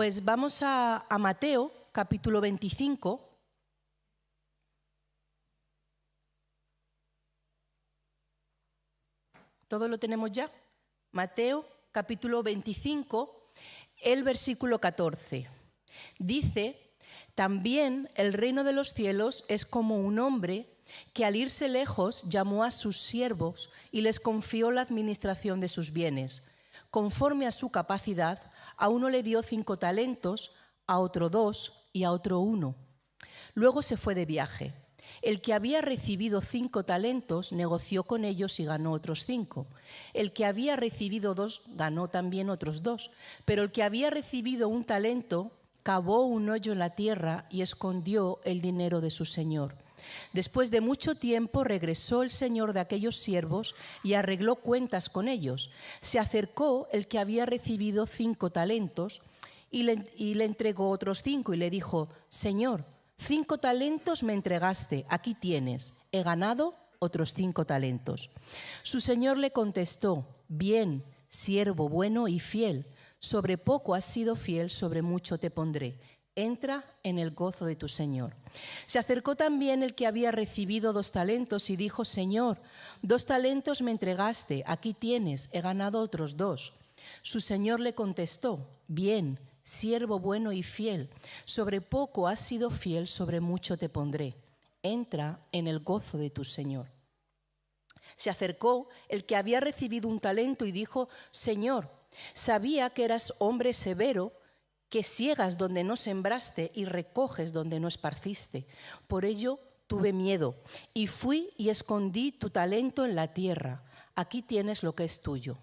Pues vamos a Mateo, capítulo 25. ¿Todo lo tenemos ya? Mateo, capítulo 25, el versículo 14. Dice: también el reino de los cielos es como un hombre que al irse lejos llamó a sus siervos y les confió la administración de sus bienes. Conforme a su capacidad, a uno le dio 5 talentos, a otro 2 y a otro 1. Luego se fue de viaje. El que había recibido 5 talentos negoció con ellos y ganó otros 5. El que había recibido 2 ganó también otros 2. Pero el que había recibido 1 talento cavó un hoyo en la tierra y escondió el dinero de su señor. Después de mucho tiempo regresó el señor de aquellos siervos y arregló cuentas con ellos. Se acercó el que había recibido 5 talentos y le entregó otros 5 y le dijo: Señor, 5 talentos me entregaste, aquí tienes, he ganado otros 5 talentos. Su señor le contestó: bien, siervo bueno y fiel, sobre poco has sido fiel, sobre mucho te pondré. Entra en el gozo de tu señor. Se acercó también el que había recibido 2 talentos y dijo: Señor, 2 talentos me entregaste, aquí tienes, he ganado otros 2. Su señor le contestó: bien, siervo bueno y fiel, sobre poco has sido fiel, sobre mucho te pondré. Entra en el gozo de tu señor. Se acercó el que había recibido 1 talento y dijo: Señor, sabía que eras hombre severo, que siegas donde no sembraste y recoges donde no esparciste. Por ello tuve miedo y fui y escondí tu talento en la tierra. Aquí tienes lo que es tuyo.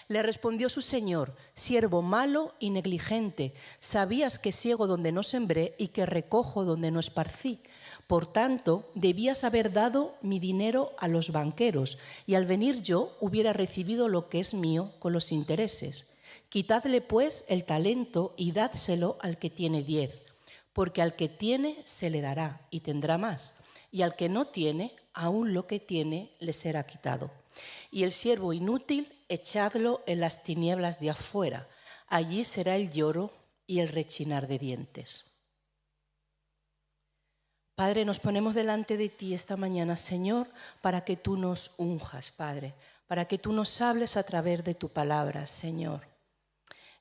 Le respondió su señor: siervo malo y negligente, sabías que siego donde no sembré y que recojo donde no esparcí. Por tanto, debías haber dado mi dinero a los banqueros, y al venir yo hubiera recibido lo que es mío con los intereses. Quitadle pues el talento y dádselo al que tiene 10, porque al que tiene se le dará y tendrá más, y al que no tiene, aún lo que tiene le será quitado. Y el siervo inútil, echadlo en las tinieblas de afuera. Allí será el lloro y el rechinar de dientes. Padre, nos ponemos delante de ti esta mañana, Señor, para que tú nos unjas, Padre, para que tú nos hables a través de tu palabra, Señor.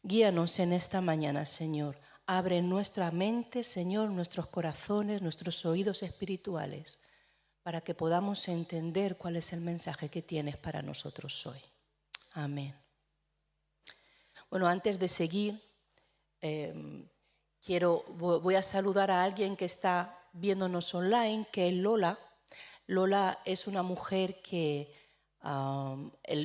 Guíanos en esta mañana, Señor. Abre nuestra mente, Señor, nuestros corazones, nuestros oídos espirituales, para que podamos entender cuál es el mensaje que tienes para nosotros hoy. Amén. Bueno, antes de seguir, voy a saludar a alguien que está viéndonos online, que es Lola. Lola es una mujer que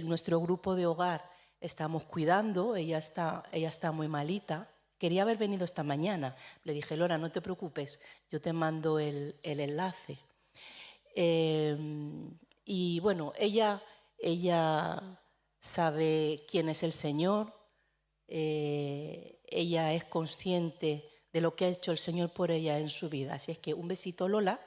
nuestro grupo de hogar estamos cuidando. Ella está muy malita. Quería haber venido esta mañana. Le dije: Lola, no te preocupes, yo te mando el enlace. Y bueno, ella sabe quién es el Señor, ella es consciente de lo que ha hecho el Señor por ella en su vida. Así es que un besito, Lola.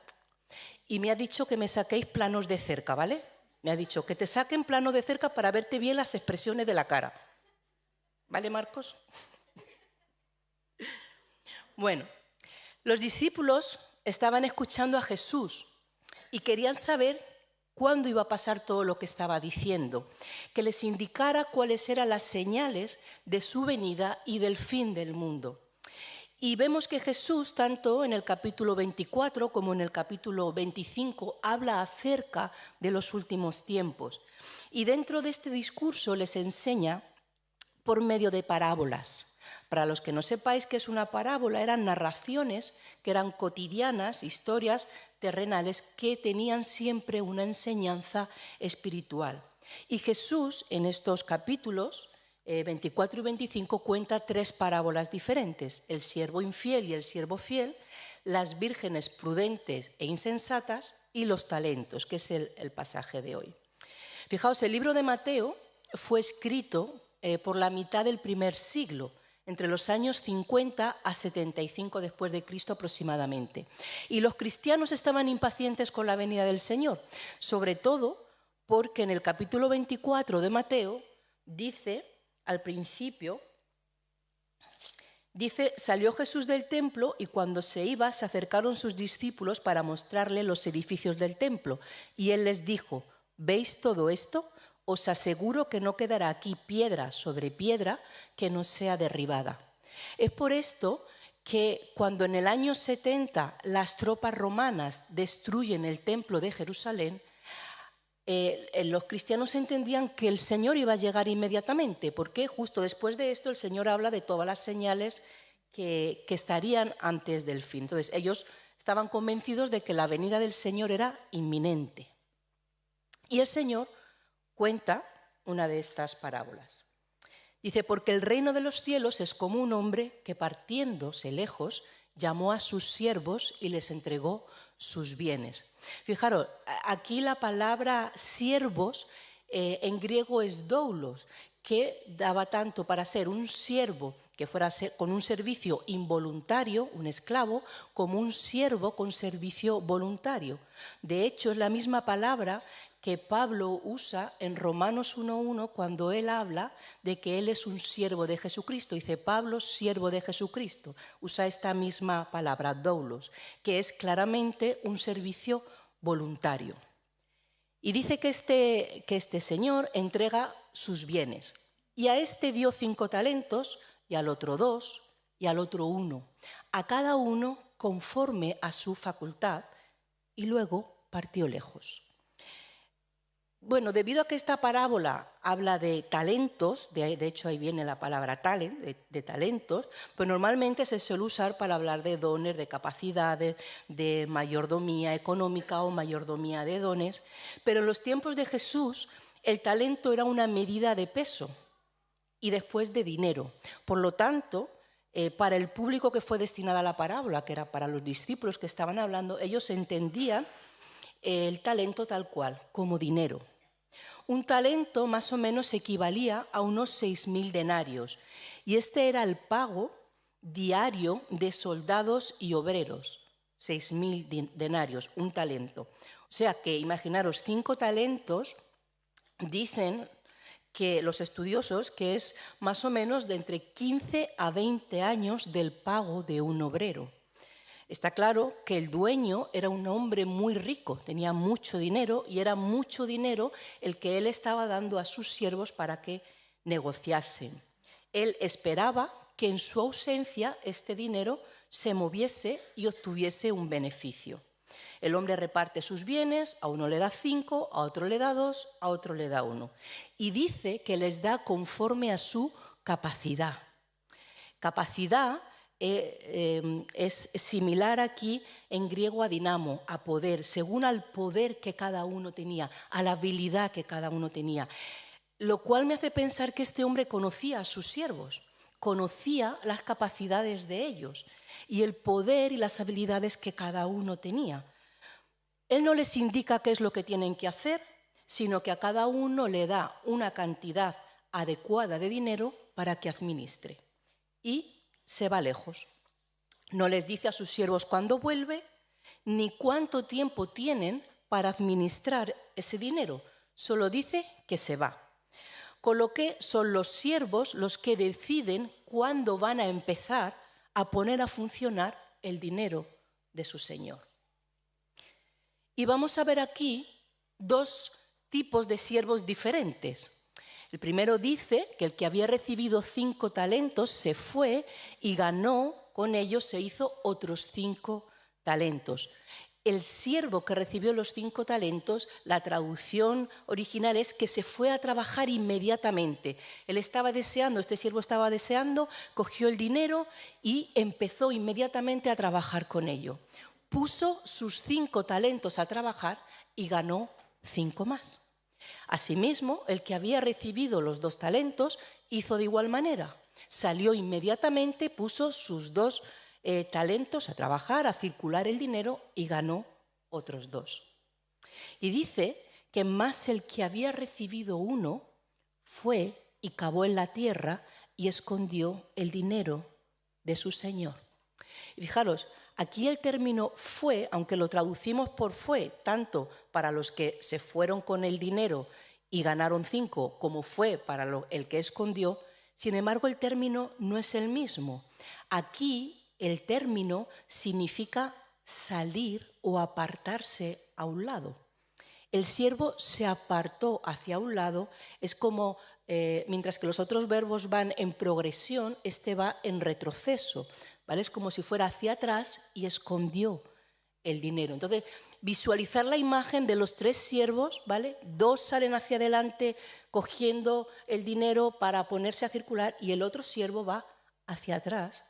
Y me ha dicho que me saquéis planos de cerca, ¿vale? Me ha dicho que te saquen planos de cerca para verte bien las expresiones de la cara. ¿Vale, Marcos? Bueno, los discípulos estaban escuchando a Jesús y querían saber cuándo iba a pasar todo lo que estaba diciendo, que les indicara cuáles eran las señales de su venida y del fin del mundo. Y vemos que Jesús, tanto en el capítulo 24 como en el capítulo 25, habla acerca de los últimos tiempos. Y dentro de este discurso les enseña por medio de parábolas. Para los que no sepáis qué es una parábola, eran narraciones que eran cotidianas, historias terrenales que tenían siempre una enseñanza espiritual. Y Jesús, en estos capítulos 24 y 25, cuenta 3 parábolas diferentes: el siervo infiel y el siervo fiel, las vírgenes prudentes e insensatas y los talentos, que es el pasaje de hoy. Fijaos, el libro de Mateo fue escrito por la mitad del primer siglo, entre los años 50 a 75 después de Cristo aproximadamente. Y los cristianos estaban impacientes con la venida del Señor, sobre todo porque en el capítulo 24 de Mateo dice, al principio, Dice, salió Jesús del templo y cuando se iba se acercaron sus discípulos para mostrarle los edificios del templo. Y él les dijo, ¿veis todo esto? Os aseguro que no quedará aquí piedra sobre piedra que no sea derribada. Es por esto que cuando en el año 70 las tropas romanas destruyen el templo de Jerusalén, los cristianos entendían que el Señor iba a llegar inmediatamente, porque justo después de esto el Señor habla de todas las señales que estarían antes del fin. Entonces ellos estaban convencidos de que la venida del Señor era inminente. Y el Señor cuenta una de estas parábolas. Dice, porque el reino de los cielos es como un hombre que partiéndose lejos llamó a sus siervos y les entregó sus bienes. Fijaros, aquí la palabra siervos en griego es doulos, que daba tanto para ser un siervo que fuera con un servicio involuntario, un esclavo, como un siervo con servicio voluntario. De hecho, es la misma palabra que Pablo usa en Romanos 1:1 cuando él habla de que él es un siervo de Jesucristo. Dice Pablo, siervo de Jesucristo. Usa esta misma palabra, doulos, que es claramente un servicio voluntario. Y dice que este señor entrega sus bienes. Y a este dio 5 talentos, y al otro 2, y al otro 1. A cada uno conforme a su facultad, y luego partió lejos. Bueno, debido a que esta parábola habla de talentos, de hecho ahí viene la palabra talent, de talentos, pues normalmente se suele usar para hablar de dones, de capacidades, de mayordomía económica o mayordomía de dones, pero en los tiempos de Jesús el talento era una medida de peso y después de dinero. Por lo tanto, para el público que fue destinada la parábola, que era para los discípulos que estaban hablando, ellos entendían el talento tal cual, como dinero. Un talento más o menos equivalía a unos 6.000 denarios y este era el pago diario de soldados y obreros, 6.000 denarios, un talento. O sea que imaginaros 5 talentos, dicen que los estudiosos que es más o menos de entre 15 a 20 años del pago de un obrero. Está claro que el dueño era un hombre muy rico, tenía mucho dinero y era mucho dinero el que él estaba dando a sus siervos para que negociasen. Él esperaba que en su ausencia este dinero se moviese y obtuviese un beneficio. El hombre reparte sus bienes, a uno le da 5, a otro le da 2, a otro le da 1. Y dice que les da conforme a su capacidad. Capacidad es similar aquí en griego a dinamo, a poder, según al poder que cada uno tenía, a la habilidad que cada uno tenía. Lo cual me hace pensar que este hombre conocía a sus siervos, conocía las capacidades de ellos y el poder y las habilidades que cada uno tenía. Él no les indica qué es lo que tienen que hacer, sino que a cada uno le da una cantidad adecuada de dinero para que administre. Y se va lejos. No les dice a sus siervos cuándo vuelve, ni cuánto tiempo tienen para administrar ese dinero. Solo dice que se va. Con lo que son los siervos los que deciden cuándo van a empezar a poner a funcionar el dinero de su señor. Y vamos a ver aquí 2 tipos de siervos diferentes. El primero dice que el que había recibido 5 talentos se fue y ganó, con ellos se hizo otros 5 talentos. El siervo que recibió los 5 talentos, la traducción original es que se fue a trabajar inmediatamente. Él estaba deseando, este siervo estaba deseando, cogió el dinero y empezó inmediatamente a trabajar con ello. Puso sus 5 talentos a trabajar y ganó 5 más. Asimismo, el que había recibido los 2 talentos hizo de igual manera. Salió inmediatamente, puso sus 2 talentos a trabajar, a circular el dinero y ganó otros 2. Y dice que más el que había recibido 1 fue y cavó en la tierra y escondió el dinero de su señor. Y fijaros, aquí el término fue, aunque lo traducimos por fue, tanto para los que se fueron con el dinero y ganaron 5, como fue para el que escondió, Sin embargo, el término no es el mismo. Aquí el término significa salir o apartarse a un lado. El siervo se apartó hacia un lado, es como, mientras que los otros verbos van en progresión, este va en retroceso, ¿vale? Es como si fuera hacia atrás y escondió el dinero. Entonces, visualizar la imagen de los 3 siervos, ¿vale? 2 salen hacia adelante cogiendo el dinero para ponerse a circular y el otro siervo va hacia atrás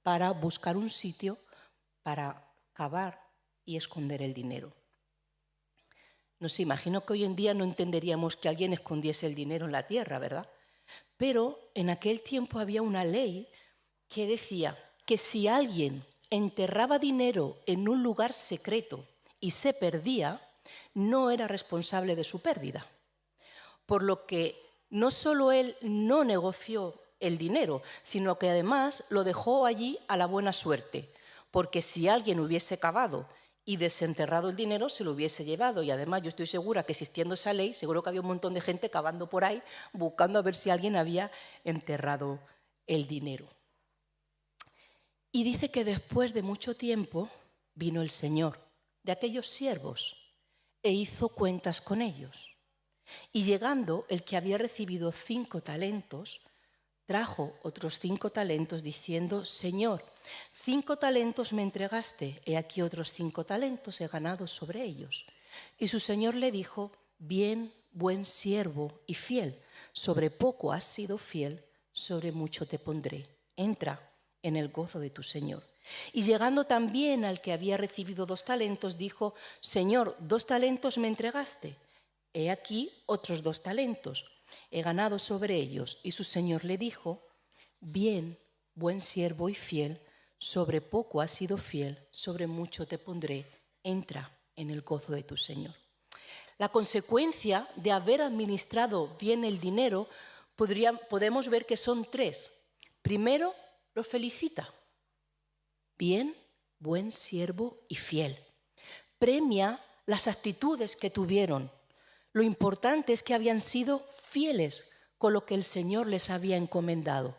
para buscar un sitio para cavar y esconder el dinero. No sé, imagino que hoy en día no entenderíamos que alguien escondiese el dinero en la tierra, ¿verdad? Pero en aquel tiempo había una ley que decía que si alguien enterraba dinero en un lugar secreto y se perdía, no era responsable de su pérdida. Por lo que no solo él no negoció el dinero, sino que además lo dejó allí a la buena suerte, porque si alguien hubiese cavado y desenterrado el dinero, se lo hubiese llevado. Y además yo estoy segura que existiendo esa ley, seguro que había un montón de gente cavando por ahí, buscando a ver si alguien había enterrado el dinero. Y dice que después de mucho tiempo vino el Señor de aquellos siervos e hizo cuentas con ellos. Y llegando el que había recibido 5 talentos, trajo otros 5 talentos diciendo: Señor, 5 talentos me entregaste, he aquí otros 5 talentos he ganado sobre ellos. Y su señor le dijo: bien, buen siervo y fiel, sobre poco has sido fiel, sobre mucho te pondré. Entra en el gozo de tu señor. Y llegando también al que había recibido 2 talentos, dijo: Señor, 2 talentos me entregaste, he aquí otros 2 talentos he ganado sobre ellos. Y su señor le dijo: bien, buen siervo y fiel, sobre poco has sido fiel, sobre mucho te pondré, entra en el gozo de tu señor. La consecuencia de haber administrado bien el dinero podemos ver que son 3. Primero, lo felicita. Bien, buen siervo y fiel. Premia las actitudes que tuvieron. Lo importante es que habían sido fieles con lo que el Señor les había encomendado.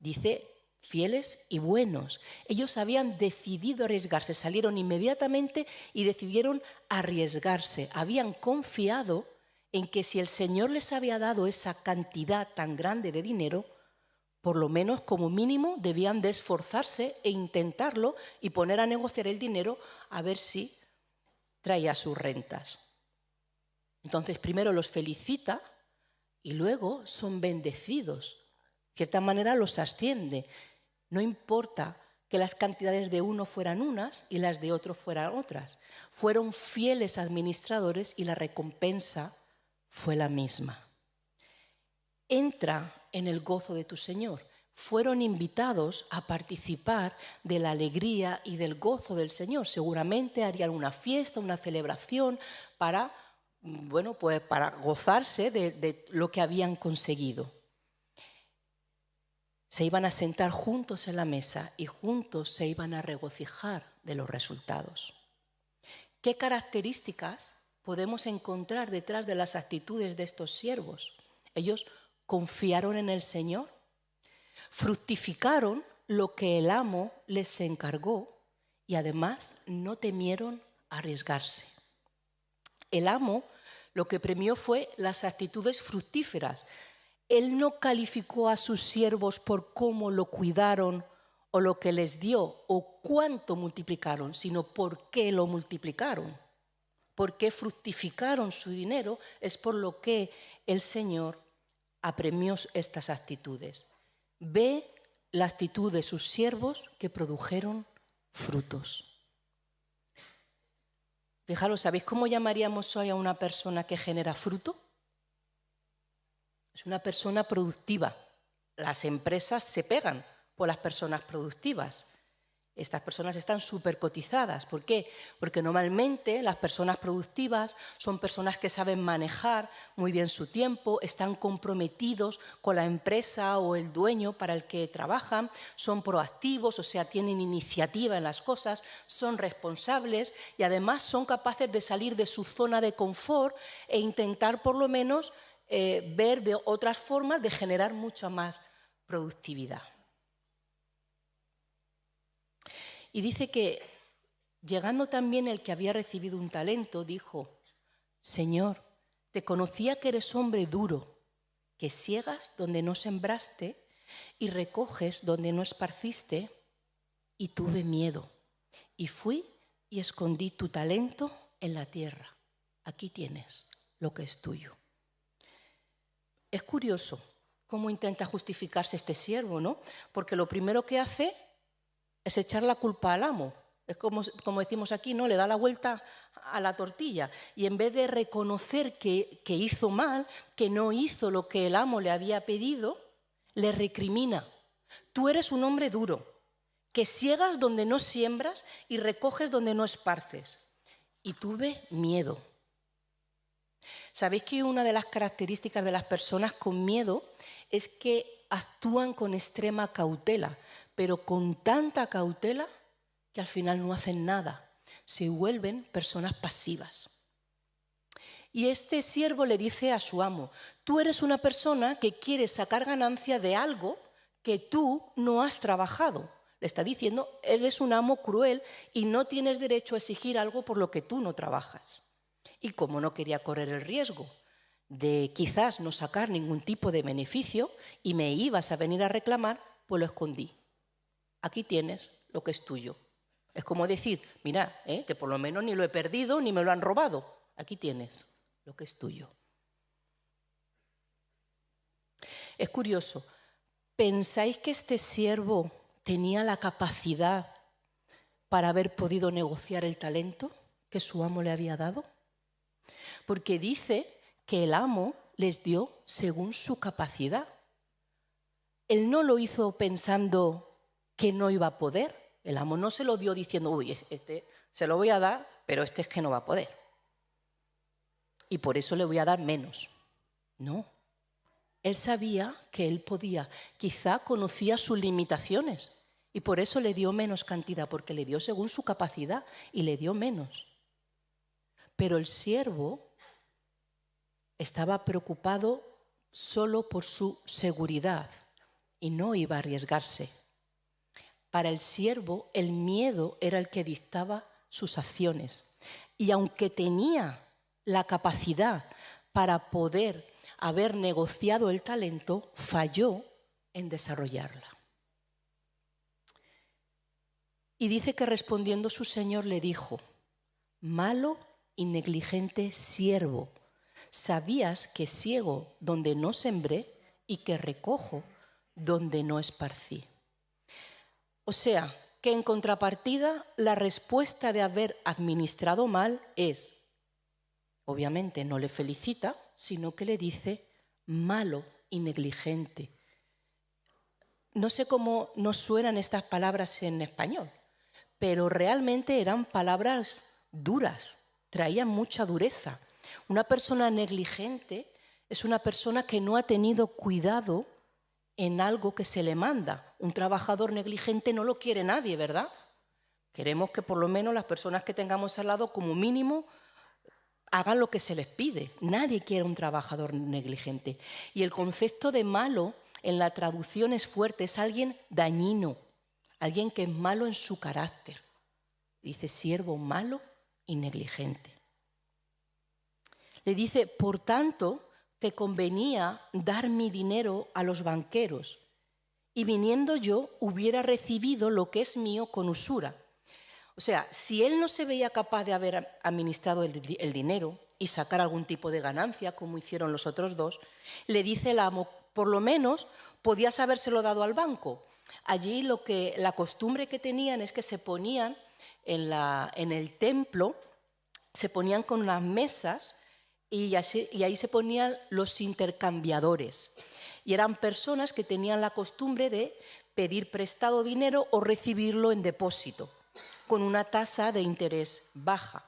Dice, fieles y buenos. Ellos habían decidido arriesgarse, salieron inmediatamente y decidieron arriesgarse. Habían confiado en que si el Señor les había dado esa cantidad tan grande de dinero, por lo menos como mínimo debían de esforzarse e intentarlo y poner a negociar el dinero a ver si traía sus rentas. Entonces, primero los felicita y luego son bendecidos. De cierta manera los asciende. No importa que las cantidades de uno fueran unas y las de otro fueran otras. Fueron fieles administradores y la recompensa fue la misma. Entra en el gozo de tu Señor. Fueron invitados a participar de la alegría y del gozo del Señor. Seguramente harían una fiesta, una celebración para gozarse de lo que habían conseguido. Se iban a sentar juntos en la mesa y juntos se iban a regocijar de los resultados. ¿Qué características podemos encontrar detrás de las actitudes de estos siervos? Ellos confiaron en el Señor, fructificaron lo que el amo les encargó y además no temieron arriesgarse. El amo lo que premió fue las actitudes fructíferas. Él no calificó a sus siervos por cómo lo cuidaron o lo que les dio o cuánto multiplicaron, sino por qué lo multiplicaron. Por qué fructificaron su dinero es por lo que el Señor apremió estas actitudes. Ve la actitud de sus siervos que produjeron frutos. Fijaros, ¿sabéis cómo llamaríamos hoy a una persona que genera fruto? Es una persona productiva. Las empresas se pegan por las personas productivas. Estas personas están súper cotizadas. ¿Por qué? Porque normalmente las personas productivas son personas que saben manejar muy bien su tiempo, están comprometidos con la empresa o el dueño para el que trabajan, son proactivos, o sea, tienen iniciativa en las cosas, son responsables y además son capaces de salir de su zona de confort e intentar por lo menos ver de otras formas de generar mucha más productividad. Y dice que, llegando también el que había recibido un talento, dijo: Señor, te conocía que eres hombre duro, que siegas donde no sembraste y recoges donde no esparciste, y tuve miedo, y fui y escondí tu talento en la tierra. Aquí tienes lo que es tuyo. Es curioso cómo intenta justificarse este siervo, ¿no? Porque lo primero que hace es echar la culpa al amo. Es como decimos aquí, ¿no? Le da la vuelta a la tortilla. Y en vez de reconocer que hizo mal, que no hizo lo que el amo le había pedido, le recrimina. Tú eres un hombre duro, que siegas donde no siembras y recoges donde no esparces. Y tuve miedo. ¿Sabéis que una de las características de las personas con miedo es que actúan con extrema cautela, pero con tanta cautela que al final no hacen nada, se vuelven personas pasivas? Y este siervo le dice a su amo: tú eres una persona que quiere sacar ganancia de algo que tú no has trabajado. Le está diciendo: eres un amo cruel y no tienes derecho a exigir algo por lo que tú no trabajas. Y como no quería correr el riesgo de quizás no sacar ningún tipo de beneficio y me ibas a venir a reclamar, pues lo escondí. Aquí tienes lo que es tuyo. Es como decir: mira, que por lo menos ni lo he perdido ni me lo han robado. Aquí tienes lo que es tuyo. Es curioso. ¿Pensáis que este siervo tenía la capacidad para haber podido negociar el talento que su amo le había dado? Porque dice que el amo les dio según su capacidad. Él no lo hizo pensando que no iba a poder. El amo no se lo dio diciendo: uy, este se lo voy a dar, pero este es que no va a poder. Y por eso le voy a dar menos. No. Él sabía que él podía. Quizá conocía sus limitaciones y por eso le dio menos cantidad, porque le dio según su capacidad y le dio menos. Pero el siervo estaba preocupado solo por su seguridad y no iba a arriesgarse. Para el siervo, el miedo era el que dictaba sus acciones. Y aunque tenía la capacidad para poder haber negociado el talento, falló en desarrollarla. Y dice que respondiendo su señor le dijo: malo y negligente siervo, ¿sabías que siego donde no sembré y que recojo donde no esparcí? O sea, que en contrapartida la respuesta de haber administrado mal es, obviamente no le felicita, sino que le dice malo y negligente. No sé cómo nos suenan estas palabras en español, pero realmente eran palabras duras, traían mucha dureza. Una persona negligente es una persona que no ha tenido cuidado en algo que se le manda. Un trabajador negligente no lo quiere nadie, ¿verdad? Queremos que por lo menos las personas que tengamos al lado, como mínimo, hagan lo que se les pide. Nadie quiere un trabajador negligente. Y el concepto de malo en la traducción es fuerte, es alguien dañino, alguien que es malo en su carácter. Dice siervo malo y negligente. Le dice, por tanto, te convenía dar mi dinero a los banqueros, y viniendo yo hubiera recibido lo que es mío con usura. O sea, si él no se veía capaz de haber administrado el dinero y sacar algún tipo de ganancia, como hicieron los otros dos, le dice el amo, por lo menos podías habérselo dado al banco. Allí la costumbre que tenían es que se ponían en el templo, se ponían con unas mesas y ahí se ponían los intercambiadores. Y eran personas que tenían la costumbre de pedir prestado dinero o recibirlo en depósito, con una tasa de interés baja.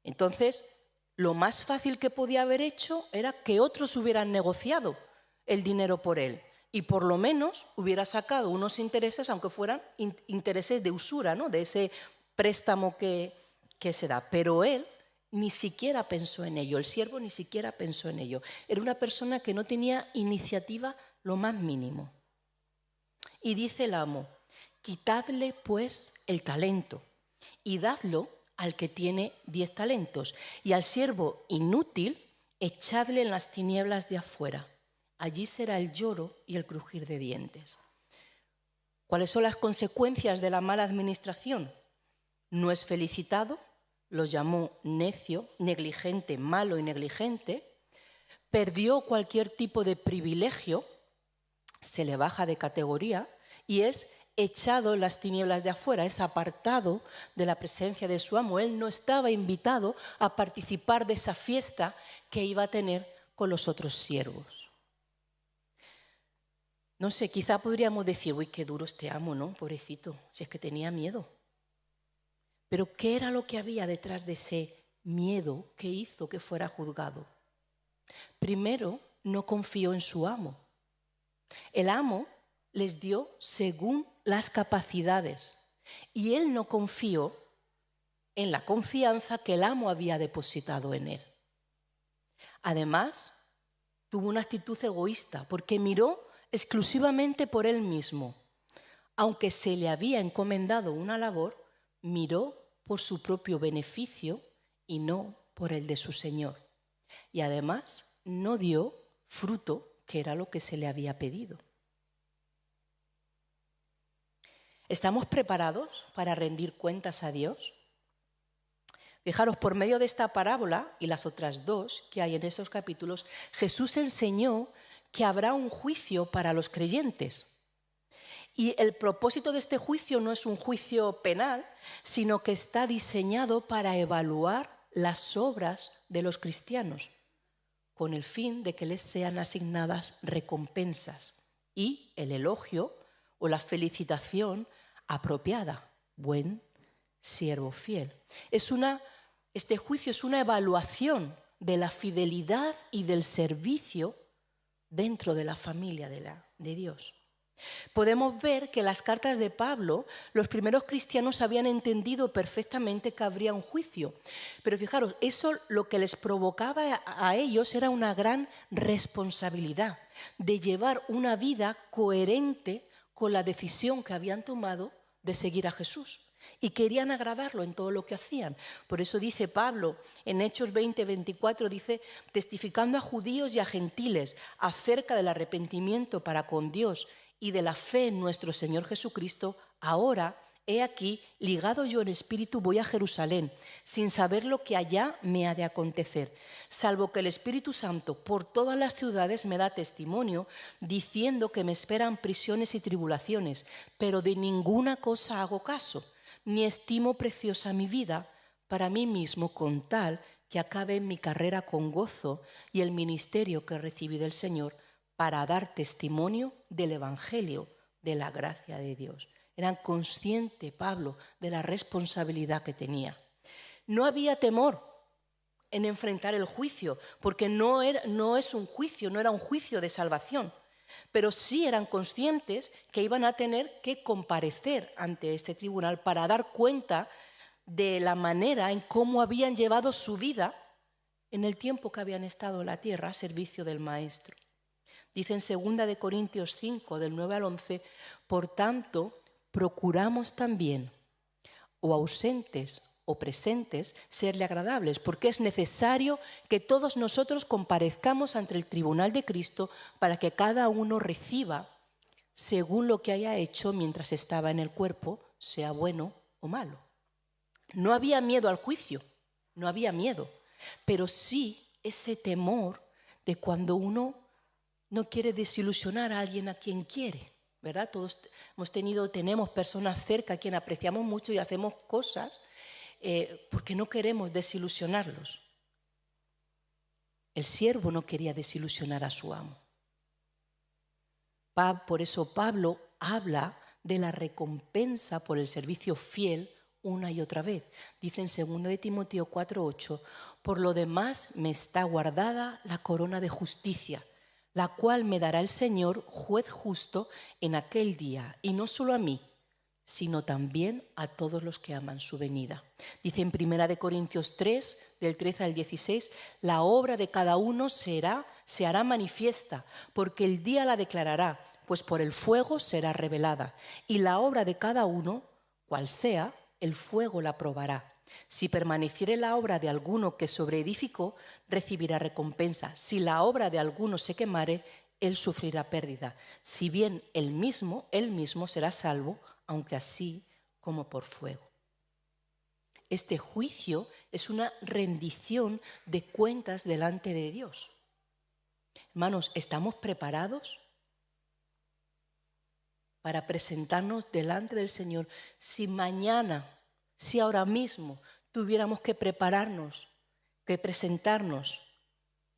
Entonces, lo más fácil que podía haber hecho era que otros hubieran negociado el dinero por él y por lo menos hubiera sacado unos intereses, aunque fueran intereses de usura, ¿no? De ese préstamo que se da. Pero él ni siquiera pensó en ello, el siervo ni siquiera pensó en ello. Era una persona que no tenía iniciativa lo más mínimo. Y dice el amo: quitadle pues el talento y dadlo al que tiene 10 talentos, y al siervo inútil echadle en las tinieblas de afuera. Allí será el lloro y el crujir de dientes. ¿Cuáles son las consecuencias de la mala administración? No es felicitado, lo llamó necio, negligente, malo y negligente, perdió cualquier tipo de privilegio, se le baja de categoría y es echado en las tinieblas de afuera, es apartado de la presencia de su amo. Él no estaba invitado a participar de esa fiesta que iba a tener con los otros siervos. No sé, quizá podríamos decir: uy, qué duro este amo, ¿no? Pobrecito, si es que tenía miedo. Pero ¿qué era lo que había detrás de ese miedo que hizo que fuera juzgado? Primero, no confió en su amo. El amo les dio según las capacidades y él no confió en la confianza que el amo había depositado en él. Además, tuvo una actitud egoísta porque miró exclusivamente por él mismo. Aunque se le había encomendado una labor, miró por su propio beneficio y no por el de su señor. Y además no dio fruto, que era lo que se le había pedido. ¿Estamos preparados para rendir cuentas a Dios? Fijaros, por medio de esta parábola y las otras dos que hay en estos capítulos, Jesús enseñó que habrá un juicio para los creyentes. Y el propósito de este juicio no es un juicio penal, sino que está diseñado para evaluar las obras de los cristianos, con el fin de que les sean asignadas recompensas y el elogio o la felicitación apropiada. Buen siervo fiel. Este juicio es una evaluación de la fidelidad y del servicio dentro de la familia de Dios. Podemos ver que en las cartas de Pablo, los primeros cristianos habían entendido perfectamente que habría un juicio. Pero fijaros, eso lo que les provocaba a ellos era una gran responsabilidad de llevar una vida coherente con la decisión que habían tomado de seguir a Jesús. Y querían agradarlo en todo lo que hacían. Por eso dice Pablo en Hechos 20:24, dice: testificando a judíos y a gentiles acerca del arrepentimiento para con Dios y de la fe en nuestro Señor Jesucristo, ahora, he aquí, ligado yo en espíritu, voy a Jerusalén, sin saber lo que allá me ha de acontecer, salvo que el Espíritu Santo por todas las ciudades me da testimonio, diciendo que me esperan prisiones y tribulaciones, pero de ninguna cosa hago caso, ni estimo preciosa mi vida para mí mismo, con tal que acabe mi carrera con gozo y el ministerio que recibí del Señor, para dar testimonio del Evangelio de la gracia de Dios. Eran conscientes, Pablo, de la responsabilidad que tenía. No había temor en enfrentar el juicio, porque no es un juicio, no era un juicio de salvación, pero sí eran conscientes que iban a tener que comparecer ante este tribunal para dar cuenta de la manera en cómo habían llevado su vida en el tiempo que habían estado en la tierra a servicio del Maestro. Dice en 2 Corintios 5, del 9 al 11, por tanto, procuramos también, o ausentes o presentes, serle agradables, porque es necesario que todos nosotros comparezcamos ante el tribunal de Cristo para que cada uno reciba según lo que haya hecho mientras estaba en el cuerpo, sea bueno o malo. No había miedo al juicio, no había miedo, pero sí ese temor de cuando uno no quiere desilusionar a alguien a quien quiere, ¿verdad? Todos tenemos personas cerca a quien apreciamos mucho y hacemos cosas porque no queremos desilusionarlos. El siervo no quería desilusionar a su amo. Por eso Pablo habla de la recompensa por el servicio fiel una y otra vez. Dice en 2 Timoteo 4:8, por lo demás me está guardada la corona de justicia, la cual me dará el Señor, juez justo, en aquel día, y no solo a mí, sino también a todos los que aman su venida. Dice en 1 Corintios 3, del 13 al 16, la obra de cada uno se hará manifiesta, porque el día la declarará, pues por el fuego será revelada, y la obra de cada uno, cual sea, el fuego la probará. Si permaneciere la obra de alguno que sobreedificó, recibirá recompensa. Si la obra de alguno se quemare, él sufrirá pérdida. Si bien él mismo será salvo, aunque así como por fuego. Este juicio es una rendición de cuentas delante de Dios. Hermanos, ¿estamos preparados para presentarnos delante del Señor? Si mañana, si ahora mismo tuviéramos que prepararnos, que presentarnos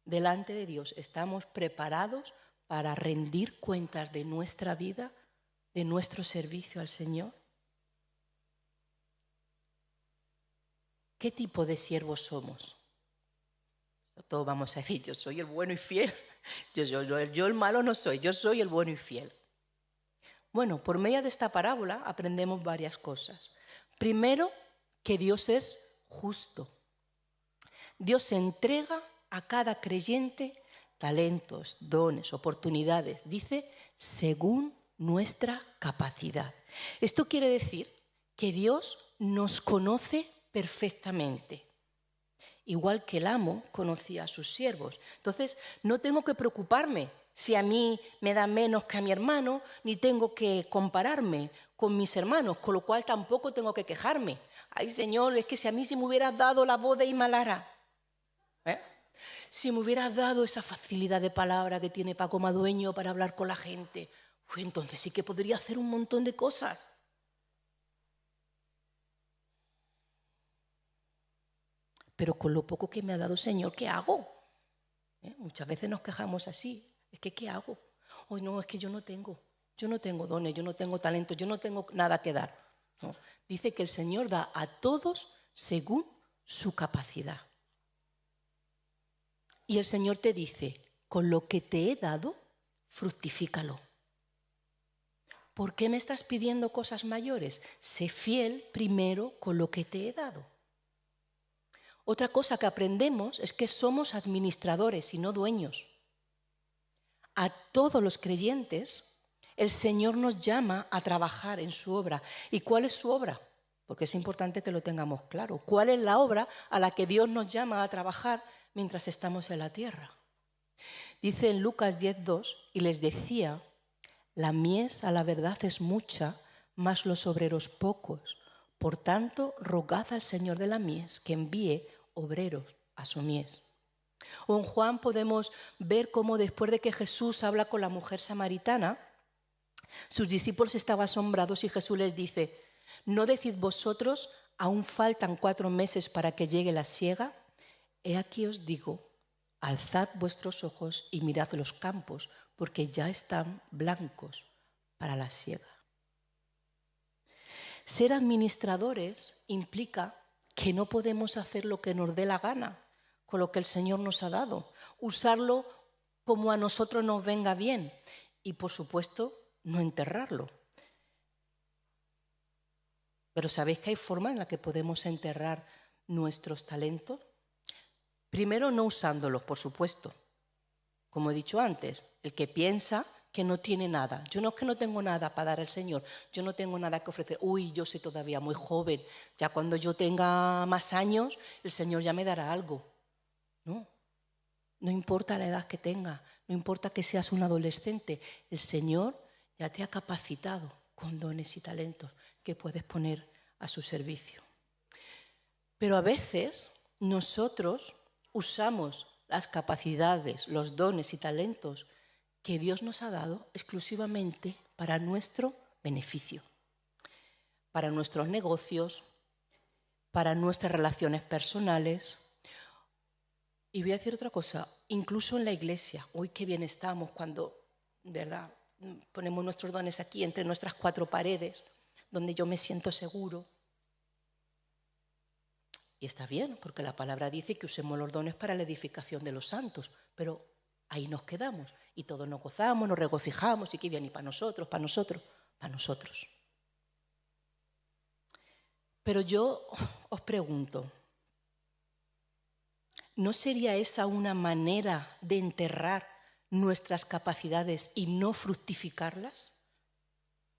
delante de Dios, ¿estamos preparados para rendir cuentas de nuestra vida, de nuestro servicio al Señor? ¿Qué tipo de siervos somos? Todos vamos a decir, yo soy el bueno y fiel. Yo el malo no soy, yo soy el bueno y fiel. Bueno, por medio de esta parábola aprendemos varias cosas. Primero, que Dios es justo. Dios entrega a cada creyente talentos, dones, oportunidades, dice, según nuestra capacidad. Esto quiere decir que Dios nos conoce perfectamente, igual que el amo conocía a sus siervos. Entonces, no tengo que preocuparme si a mí me da menos que a mi hermano, ni tengo que compararme con mis hermanos, con lo cual tampoco tengo que quejarme. Ay, Señor, es que si a mí se me hubieras dado la voz de Imalara, si me hubieras dado esa facilidad de palabra que tiene Paco Madueño para hablar con la gente, pues entonces sí que podría hacer un montón de cosas. Pero con lo poco que me ha dado el Señor, ¿qué hago? Muchas veces nos quejamos así. Es que, ¿qué hago? Hoy no, es que yo no tengo dones, yo no tengo talentos, yo no tengo nada que dar. No. Dice que el Señor da a todos según su capacidad. Y el Señor te dice, con lo que te he dado, fructifícalo. ¿Por qué me estás pidiendo cosas mayores? Sé fiel primero con lo que te he dado. Otra cosa que aprendemos es que somos administradores y no dueños. A todos los creyentes, el Señor nos llama a trabajar en su obra. ¿Y cuál es su obra? Porque es importante que lo tengamos claro. ¿Cuál es la obra a la que Dios nos llama a trabajar mientras estamos en la tierra? Dice en Lucas 10:2, y les decía, la mies a la verdad es mucha, mas los obreros pocos. Por tanto, rogad al Señor de la mies que envíe obreros a su mies. O en Juan podemos ver cómo después de que Jesús habla con la mujer samaritana, sus discípulos estaban asombrados y Jesús les dice, ¿no decid vosotros, aún faltan 4 meses para que llegue la siega? He aquí os digo, alzad vuestros ojos y mirad los campos, porque ya están blancos para la siega. Ser administradores implica que no podemos hacer lo que nos dé la gana con lo que el Señor nos ha dado, usarlo como a nosotros nos venga bien y, por supuesto, no enterrarlo. Pero ¿sabéis que hay forma en la que podemos enterrar nuestros talentos? Primero, no usándolos, por supuesto. Como he dicho antes, el que piensa que no tiene nada. Yo no es que no tengo nada para dar al Señor, yo no tengo nada que ofrecer. Uy, yo soy todavía muy joven, ya cuando yo tenga más años, el Señor ya me dará algo. No importa la edad que tenga, no importa que seas un adolescente, el Señor ya te ha capacitado con dones y talentos que puedes poner a su servicio. Pero a veces nosotros usamos las capacidades, los dones y talentos que Dios nos ha dado exclusivamente para nuestro beneficio, para nuestros negocios, para nuestras relaciones personales. Y voy a decir otra cosa, incluso en la iglesia, hoy qué bien estamos cuando, ¿verdad?, ponemos nuestros dones aquí entre nuestras 4 paredes, donde yo me siento seguro. Y está bien, porque la palabra dice que usemos los dones para la edificación de los santos, pero ahí nos quedamos y todos nos gozamos, nos regocijamos y qué bien, y para nosotros, para nosotros, para nosotros. Pero yo os pregunto, ¿no sería esa una manera de enterrar nuestras capacidades y no fructificarlas?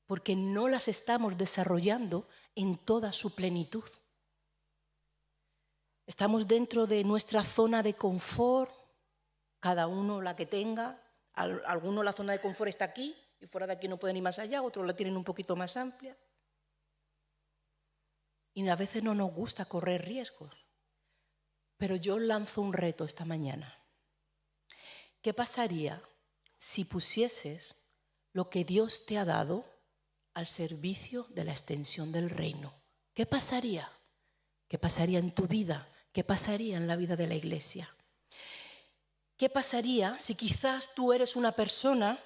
Porque no las estamos desarrollando en toda su plenitud. Estamos dentro de nuestra zona de confort, cada uno la que tenga. Algunos la zona de confort está aquí y fuera de aquí no pueden ir más allá, otros la tienen un poquito más amplia. Y a veces no nos gusta correr riesgos. Pero yo lanzo un reto esta mañana. ¿Qué pasaría si pusieses lo que Dios te ha dado al servicio de la extensión del reino? ¿Qué pasaría? ¿Qué pasaría en tu vida? ¿Qué pasaría en la vida de la iglesia? ¿Qué pasaría si quizás tú eres una persona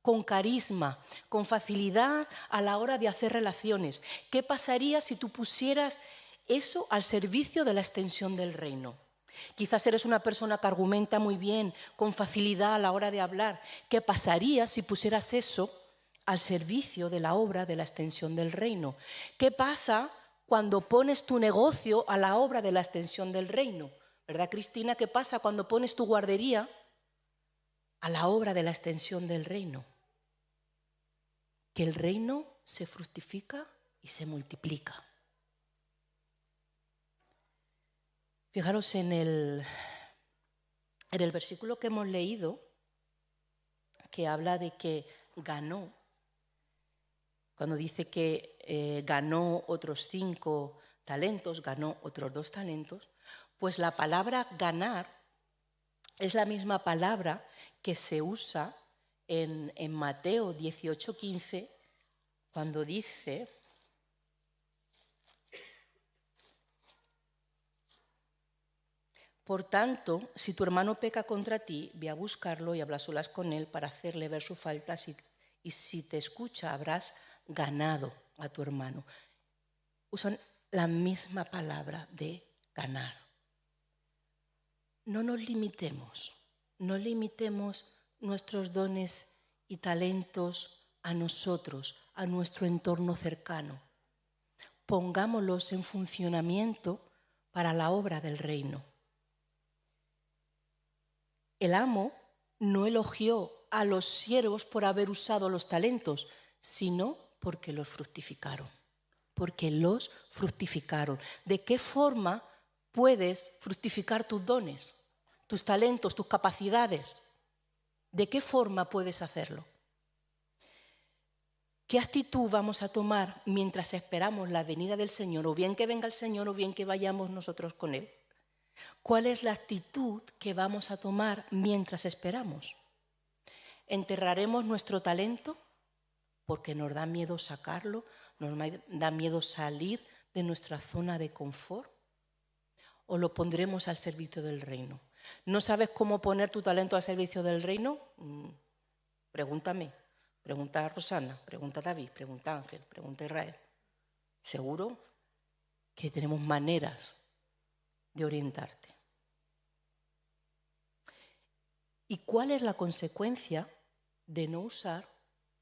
con carisma, con facilidad a la hora de hacer relaciones? ¿Qué pasaría si tú pusieras eso al servicio de la extensión del reino? Quizás eres una persona que argumenta muy bien, con facilidad a la hora de hablar. ¿Qué pasaría si pusieras eso al servicio de la obra de la extensión del reino? ¿Qué pasa cuando pones tu negocio a la obra de la extensión del reino? ¿Verdad, Cristina? ¿Qué pasa cuando pones tu guardería a la obra de la extensión del reino? Que el reino se fructifica y se multiplica. Fijaros en el versículo que hemos leído, que habla de que ganó, cuando dice que ganó otros 5 talentos, ganó otros 2 talentos, pues la palabra ganar es la misma palabra que se usa en Mateo 18:15, cuando dice: por tanto, si tu hermano peca contra ti, ve a buscarlo y habla a solas con él para hacerle ver su falta, y si te escucha habrás ganado a tu hermano. Usan la misma palabra de ganar. No nos limitemos, no limitemos nuestros dones y talentos a nosotros, a nuestro entorno cercano. Pongámoslos en funcionamiento para la obra del reino. El amo no elogió a los siervos por haber usado los talentos, sino porque los fructificaron. Porque los fructificaron. ¿De qué forma puedes fructificar tus dones, tus talentos, tus capacidades? ¿De qué forma puedes hacerlo? ¿Qué actitud vamos a tomar mientras esperamos la venida del Señor? O bien que venga el Señor o bien que vayamos nosotros con Él. ¿Cuál es la actitud que vamos a tomar mientras esperamos? ¿Enterraremos nuestro talento porque nos da miedo sacarlo, nos da miedo salir de nuestra zona de confort? ¿O lo pondremos al servicio del reino? ¿No sabes cómo poner tu talento al servicio del reino? Pregúntame, pregunta a Rosana, pregunta a David, pregunta a Ángel, pregunta a Israel. Seguro que tenemos maneras de orientarte. ¿Y cuál es la consecuencia de no usar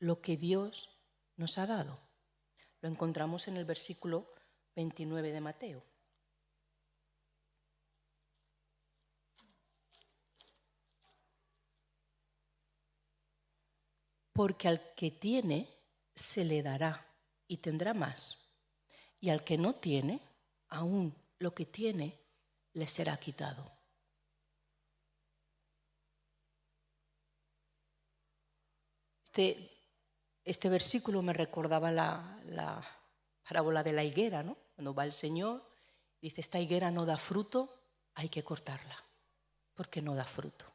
lo que Dios nos ha dado? Lo encontramos en el versículo 29 de Mateo. Porque al que tiene se le dará y tendrá más, y al que no tiene, aún lo que tiene le será quitado. Este versículo me recordaba la parábola de la higuera, ¿no? Cuando va el Señor, dice: esta higuera no da fruto, hay que cortarla, porque no da fruto.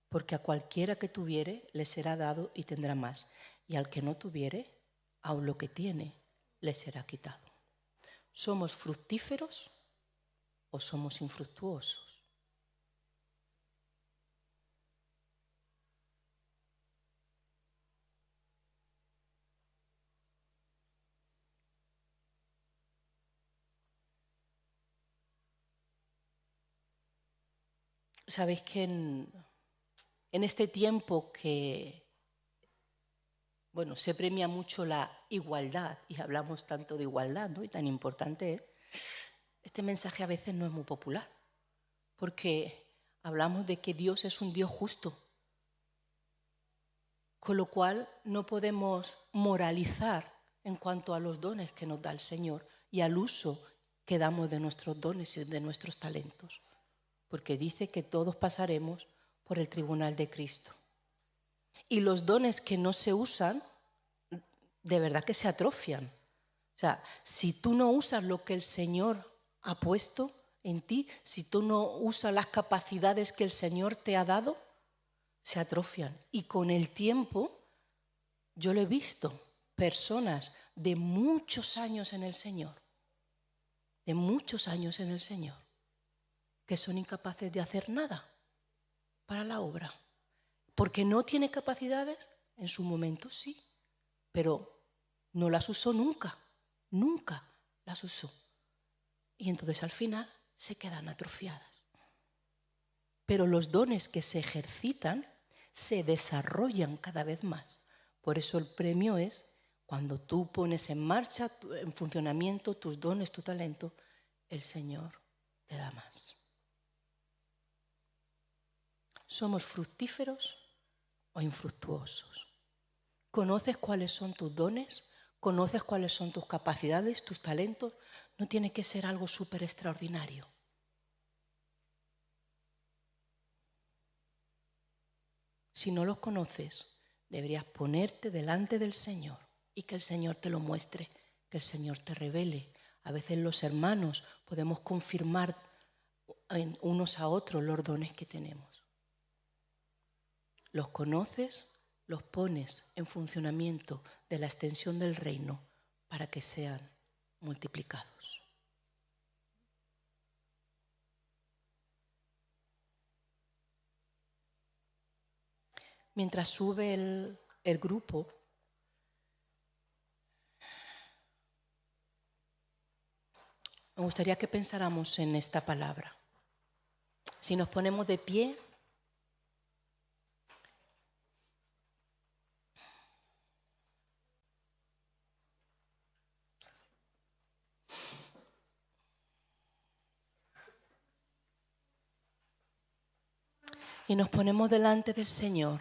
Porque a cualquiera que tuviere le será dado y tendrá más, y al que no tuviere, aun lo que tiene le será quitado. ¿Somos fructíferos o somos infructuosos? Sabéis que en este tiempo que se premia mucho la igualdad, y hablamos tanto de igualdad, ¿no? Y tan importante es, este mensaje a veces no es muy popular, porque hablamos de que Dios es un Dios justo, con lo cual no podemos moralizar en cuanto a los dones que nos da el Señor y al uso que damos de nuestros dones y de nuestros talentos, porque dice que todos pasaremos por el tribunal de Cristo. Y los dones que no se usan, de verdad que se atrofian. O sea, si tú no usas lo que el Señor ha puesto en ti, si tú no usas las capacidades que el Señor te ha dado, se atrofian. Y con el tiempo, yo lo he visto, personas de muchos años en el Señor, que son incapaces de hacer nada para la obra. Porque no tiene capacidades, en su momento sí, pero no las usó nunca las usó. Y entonces al final se quedan atrofiadas. Pero los dones que se ejercitan se desarrollan cada vez más. Por eso el premio es cuando tú pones en marcha, en funcionamiento tus dones, tu talento, el Señor te da más. ¿Somos fructíferos o infructuosos? ¿Conoces cuáles son tus dones? ¿Conoces cuáles son tus capacidades, tus talentos? No tiene que ser algo súper extraordinario. Si no los conoces, deberías ponerte delante del Señor y que el Señor te lo muestre, que el Señor te revele. A veces los hermanos podemos confirmar unos a otros los dones que tenemos. Los conoces, los pones en funcionamiento de la extensión del reino para que sean multiplicados. Mientras sube el grupo, me gustaría que pensáramos en esta palabra. Si nos ponemos de pie, y nos ponemos delante del Señor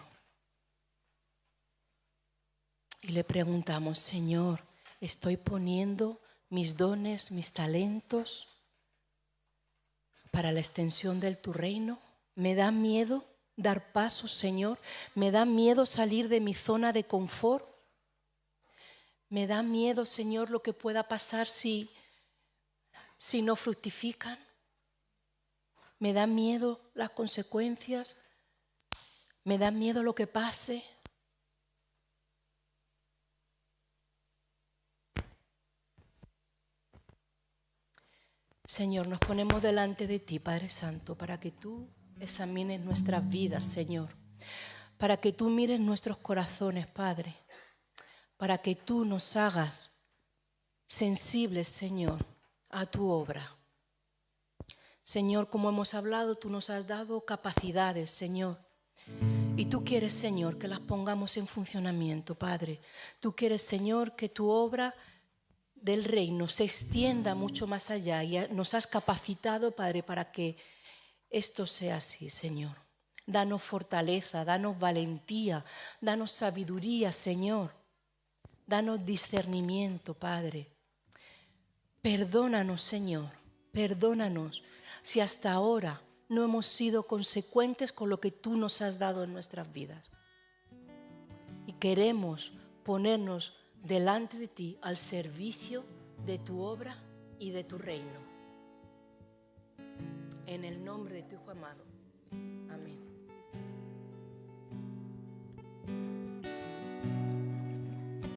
y le preguntamos: Señor, estoy poniendo mis dones, mis talentos para la extensión de tu reino. Me da miedo dar pasos, Señor. Me da miedo salir de mi zona de confort. Me da miedo, Señor, lo que pueda pasar si no fructifican. Me da miedo las consecuencias. Me da miedo lo que pase. Señor, nos ponemos delante de ti, Padre Santo, para que tú examines nuestras vidas, Señor. Para que tú mires nuestros corazones, Padre. Para que tú nos hagas sensibles, Señor, a tu obra. Señor, como hemos hablado, tú nos has dado capacidades, Señor. Y tú quieres, Señor, que las pongamos en funcionamiento, Padre. Tú quieres, Señor, que tu obra del reino se extienda mucho más allá y nos has capacitado, Padre, para que esto sea así, Señor. Danos fortaleza, danos valentía, danos sabiduría, Señor. Danos discernimiento, Padre. Perdónanos, Señor, perdónanos si hasta ahora no hemos sido consecuentes con lo que tú nos has dado en nuestras vidas. Y queremos ponernos delante de ti al servicio de tu obra y de tu reino. En el nombre de tu Hijo amado. Amén.